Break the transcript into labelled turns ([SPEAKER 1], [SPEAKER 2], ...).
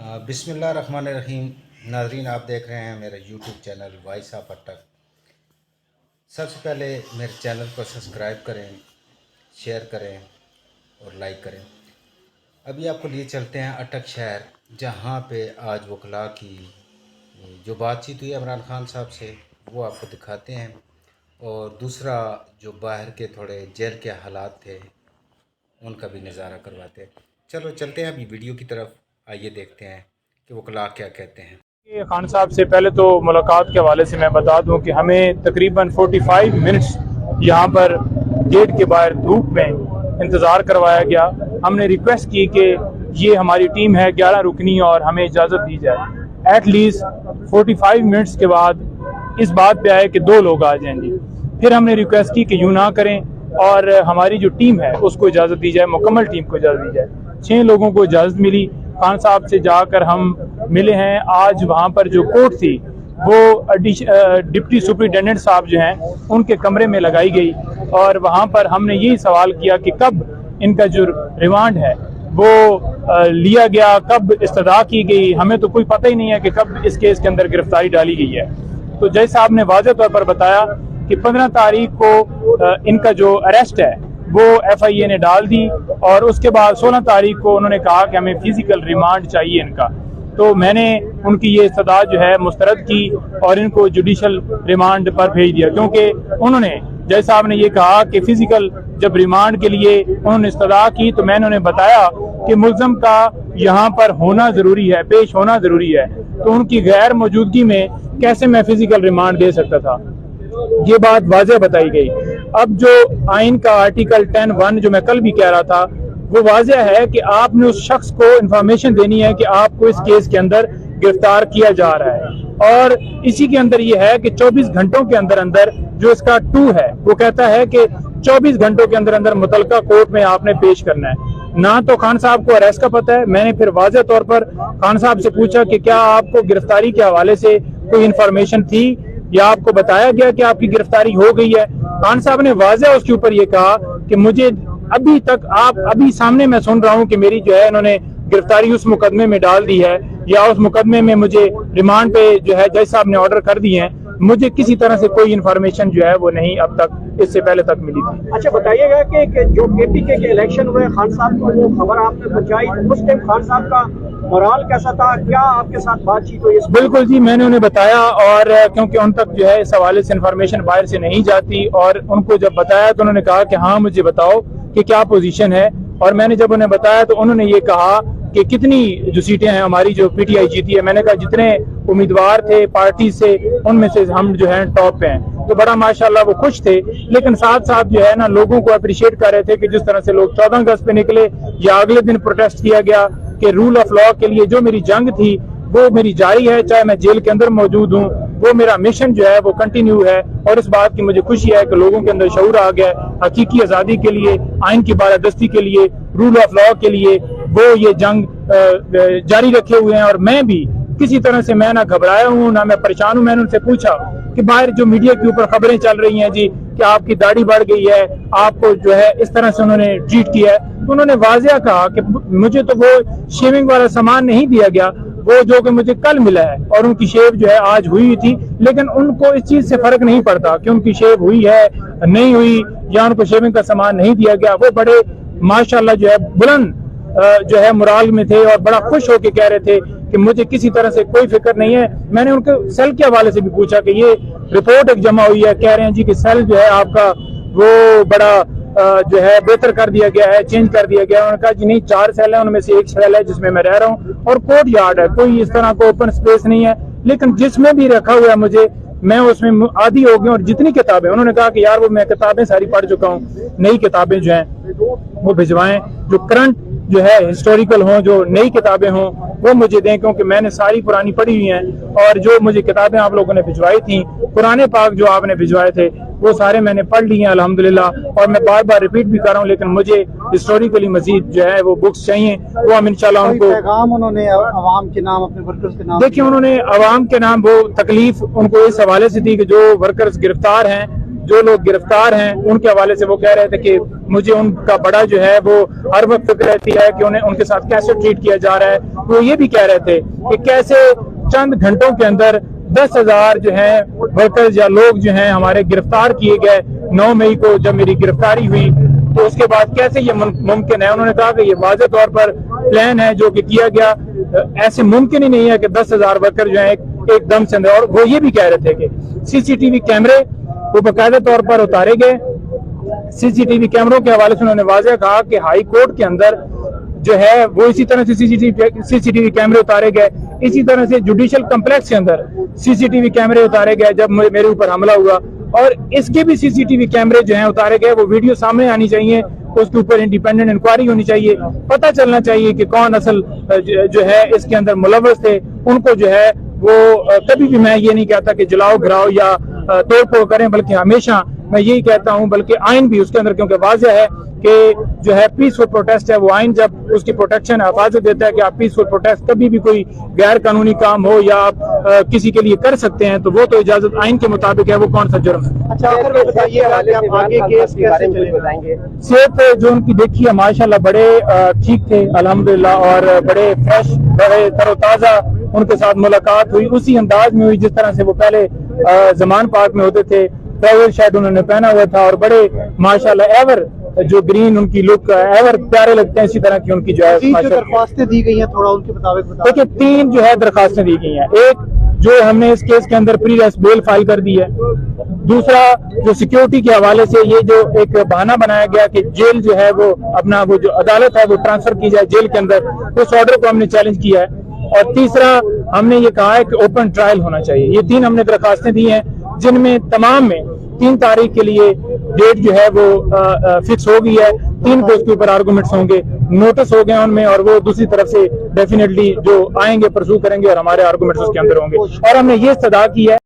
[SPEAKER 1] बिस्मिल्लाहिर्रहमानिर्रहीम। नाज़रीन, आप देख रहे हैं मेरा यूट्यूब चैनल वॉइस ऑफ अटक। सबसे पहले मेरे चैनल को सब्सक्राइब करें, शेयर करें और लाइक करें। अभी आपको लिए चलते हैं अटक शहर, जहां पे आज वकला की जो बातचीत हुई इमरान खान साहब से वो आपको दिखाते हैं, और दूसरा जो बाहर के थोड़े जेल के हालात थे उनका भी नज़ारा करवाते हैं। चलो चलते हैं अभी वीडियो की तरफ, आइए देखते हैं कि वकला क्या कहते हैं।
[SPEAKER 2] खान साहब से पहले तो मुलाकात के हवाले से मैं बता दूं कि हमें तकरीबन 45 मिनट्स यहाँ पर गेट के बाहर धूप में इंतज़ार करवाया गया। हमने रिक्वेस्ट की कि ये हमारी टीम है 11 रुकनी और हमें इजाज़त दी जाए। एटलीस्ट 45 मिनट्स के बाद इस बात पे आए कि 2 लोग आ जाएंगे। फिर हमने रिक्वेस्ट की कि यूँ ना करें और हमारी जो टीम है उसको इजाज़त दी जाए, मुकम्मल टीम को इजाज़त दी जाए। 6 लोगों को इजाज़त मिली। खान साहब से जाकर हम मिले हैं। आज वहाँ पर जो कोर्ट थी वो डिप्टी सुपरिटेंडेंट साहब जो हैं उनके कमरे में लगाई गई, और वहाँ पर हमने यही सवाल किया कि कब इनका जो रिमांड है वो लिया गया, कब इस्तदा की गई। हमें तो कोई पता ही नहीं है कि कब इस केस के अंदर गिरफ्तारी डाली गई है। तो जज साहब ने वाज़ेह तौर पर बताया कि 15 तारीख को इनका जो अरेस्ट है वो FIA ने डाल दी, और उसके बाद 16 तारीख को उन्होंने कहा कि हमें फिजिकल रिमांड चाहिए इनका। तो मैंने उनकी ये इस्तदा जो है मुस्तरद की और इनको जुडिशल रिमांड पर भेज दिया, क्योंकि उन्होंने जज साहब ने ये कहा कि फिजिकल जब रिमांड के लिए उन्होंने इस्तदा की तो मैंने उन्हें बताया कि मुल्ज़म का यहाँ पर होना ज़रूरी है, पेश होना ज़रूरी है, तो उनकी गैर मौजूदगी में कैसे मैं फिजिकल रिमांड दे सकता था। ये बात वाज़ेह बताई गई। अब जो आइन का आर्टिकल 10(1) जो मैं कल भी कह रहा था वो वाज़ेह है कि आपने उस शख्स को इंफॉर्मेशन देनी है कि आपको इस केस के अंदर गिरफ्तार किया जा रहा है, और इसी के अंदर ये है कि 24 घंटों के अंदर अंदर जो इसका 2 है वो कहता है कि 24 घंटों के अंदर अंदर मुतलका कोर्ट में आपने पेश करना है। ना तो खान साहब को अरेस्ट का पता है। मैंने फिर वाज़ेह तौर पर खान साहब से पूछा कि क्या आपको गिरफ्तारी के हवाले से कोई इंफॉर्मेशन थी या आपको बताया गया कि आपकी गिरफ्तारी हो गई है। खान साहब ने वाज़ेह उसके ऊपर ये कहा कि मुझे अभी तक अभी सामने मैं सुन रहा हूं कि मेरी जो है इन्होंने गिरफ्तारी उस मुकदमे में डाल दी है, या उस मुकदमे में मुझे रिमांड पे जो है जज साहब ने ऑर्डर कर दिए हैं। मुझे किसी तरह से कोई इन्फॉर्मेशन जो है वो नहीं अब तक इससे पहले तक मिली थी।
[SPEAKER 3] अच्छा, बताइएगा कि जो KPK के इलेक्शन हुए, खान साहब को वो खबर आपने पहुंचाई, उस टाइम खान साहब का मोराल कैसा था? क्या आपके साथ बातचीत हुई?
[SPEAKER 2] बिल्कुल जी, मैंने उन्हें बताया, और क्योंकि उन तक जो है इस हवाले से इन्फॉर्मेशन बाहर से नहीं जाती, और उनको जब बताया तो उन्होंने कहा कि हाँ मुझे बताओ कि क्या पोजीशन है। और मैंने जब उन्हें बताया तो उन्होंने ये कहा कि कितनी जो सीटें हैं हमारी जो PTI जीती है। मैंने कहा जितने उम्मीदवार थे पार्टी से उनमें से हम जो है टॉप पे हैं। तो बड़ा माशाल्लाह वो खुश थे, लेकिन साथ साथ जो है ना लोगों को अप्रिशिएट कर रहे थे कि जिस तरह से लोग 14 अगस्त पे निकले या अगले दिन प्रोटेस्ट किया गया कि रूल ऑफ लॉ के लिए जो मेरी जंग थी वो मेरी जारी है, चाहे मैं जेल के अंदर मौजूद हूँ, वो मेरा मिशन जो है वो कंटिन्यू है। और इस बात की मुझे खुशी है कि लोगों के अंदर शऊर आ गया हकीकी आज़ादी के लिए, आइन की बालादस्ती के लिए, रूल ऑफ लॉ के लिए। वो ये जंग जारी रखे हुए हैं, और मैं भी किसी तरह से मैं ना घबराया हूँ ना मैं परेशान हूँ। मैंने उनसे पूछा कि बाहर जो मीडिया के ऊपर खबरें चल रही हैं जी कि आपकी दाढ़ी बढ़ गई है, आपको जो है इस तरह से उन्होंने ट्रीट किया है, तो उन्होंने वाज़ेह कहा कि मुझे तो वो शेविंग वाला सामान नहीं दिया गया, वो जो कि मुझे कल मिला है, और उनकी शेव जो है आज हुई थी, लेकिन उनको इस चीज से फर्क नहीं पड़ता कि उनकी शेव हुई है नहीं हुई या उनको शेविंग का सामान नहीं दिया गया। वो बड़े माशाल्लाह जो है बुलंद जो है मुराल में थे और बड़ा खुश होकर कह रहे थे कि मुझे किसी तरह से कोई फिक्र नहीं है। मैंने उनके सेल के हवाले से भी पूछा कि ये रिपोर्ट एक जमा हुई है, कह रहे हैं जी कि सेल जो है आपका वो बड़ा जो है बेहतर कर दिया गया है, चेंज कर दिया गया है। उन्होंने कहा जी नहीं, 4 सेल है, उनमें से एक सेल है जिसमें मैं रह रहा हूँ और कोर्ट यार्ड है, कोई इस तरह का ओपन स्पेस नहीं है। लेकिन जिसमें भी रखा हुआ है मुझे, मैं उसमें आदी हो गया। और जितनी किताबें, उन्होंने कहा कि यार वो मैं किताबें सारी पढ़ चुका हूँ, नई किताबें जो हैं वो भिजवाएं, जो करंट जो है हिस्टोरिकल हों, जो नई किताबें हों वो मुझे दें, क्योंकि मैंने सारी पुरानी पढ़ी हुई हैं। और जो मुझे किताबें आप लोगों ने भिजवाई थी, कुरान पाक जो आपने भिजवाए थे वो सारे मैंने पढ़ लिए हैं अल्हम्दुलिल्लाह। और मैं बार बार रिपीट भी कर रहा हूँ, लेकिन मुझे हिस्टोरिकली मजीद जो है वो बुक्स चाहिए, वो हम इंशाल्लाह उनको
[SPEAKER 3] पैगाम उन्होंने अवाम के नाम, अपने वर्कर्स के नाम,
[SPEAKER 2] देखिए उन्होंने अवाम के नाम वो तकलीफ उनको इस हवाले से थी कि जो वर्कर्स गिरफ्तार हैं जो लोग गिरफ्तार हैं उनके हवाले से वो कह रहे थे कि मुझे उनका बड़ा जो है वो हर वक्त फिक्र रहती है कि उन्हें उनके साथ कैसे ट्रीट किया जा रहा है। वो ये भी कह रहे थे कि कैसे चंद घंटों के अंदर 10,000 जो है वर्कर्स या लोग जो हैं हमारे गिरफ्तार किए गए। 9 मई को जब मेरी गिरफ्तारी हुई तो उसके बाद कैसे ये मुमकिन है। उन्होंने कहा कि ये वाज़ेह तौर पर प्लान है जो कि किया गया, ऐसे मुमकिन ही नहीं है कि 10,000 वर्कर जो है एकदम से अंदर। और वो ये भी कह रहे थे कि सीसीटीवी कैमरे वो बाकायदा तौर पर उतारे गए। सीसीटीवी कैमरों के हवाले से उन्होंने वाज़ेह कहा कि हाई कोर्ट के अंदर जो है वो इसी तरह से सीसीटीवी कैमरे उतारे गए। इसी तरह से जुडिशियल कम्प्लेक्स के अंदर सीसीटीवी कैमरे उतारे गए जब मेरे ऊपर हमला हुआ, और इसके भी सीसीटीवी कैमरे जो हैं उतारे गए। वो वीडियो सामने आनी चाहिए, उसके ऊपर इंडिपेंडेंट इंक्वायरी होनी चाहिए, पता चलना चाहिए कि कौन असल जो है इसके अंदर मुलव्वस थे। उनको जो है वो कभी भी मैं ये नहीं कहता कि जलाओ गिराओ या तोड़ फोड़ करें, बल्कि हमेशा मैं यही कहता हूं, बल्कि आइन भी उसके अंदर, क्योंकि वाज़ेह है कि जो है पीसफुल प्रोटेस्ट है वो आइन जब उसकी प्रोटेक्शन हिफाजत देता है कि आप पीसफुल प्रोटेस्ट कभी भी कोई गैर कानूनी काम हो या आप किसी के लिए कर सकते हैं, तो वो तो इजाजत आइन के मुताबिक है, वो कौन सा जुर्म है।
[SPEAKER 3] अच्छा, आखिर में बताइए आप आगे केस कैसे चलेगा?
[SPEAKER 2] सेहत जो उनकी देखी है माशाल्लाह बड़े ठीक थे अल्हम्दुलिल्लाह, और बड़े फ्रेश, बड़े तरोताजा उनके साथ मुलाकात हुई उसी अंदाज में हुई जिस तरह से वो पहले जमान पार्क में होते थे। ट्रैवल शर्ट उन्होंने पहना हुआ था और बड़े माशाल्लाह एवर जो ग्रीन उनकी लुक एवर प्यारे लगते हैं। इसी तरह की उनकी जो है
[SPEAKER 3] दरख्वास्तें दी गई हैं, थोड़ा उनके मुताबिक बताइए।
[SPEAKER 2] देखिए 3 जो है दरखास्तें दी गई हैं। एक जो हमने इस केस के अंदर प्री अरेस्ट बेल फाइल कर दी है। दूसरा जो सिक्योरिटी के हवाले से ये जो एक बहाना बनाया गया कि जेल जो है वो अपना वो जो अदालत है वो ट्रांसफर की जाए जेल के अंदर, उस ऑर्डर को हमने चैलेंज किया है। और तीसरा हमने ये कहा है कि ओपन ट्रायल होना चाहिए। ये 3 हमने दरखास्तें दी हैं, जिनमें तमाम में 3 तारीख के लिए डेट जो है वो फिक्स हो गई है। 3 को उसके ऊपर आर्गूमेंट्स होंगे, नोटिस हो गए उनमें, और वो दूसरी तरफ से डेफिनेटली जो आएंगे परसू करेंगे और हमारे आर्गूमेंट्स उसके अंदर होंगे। और हमने ये इस्तदा की है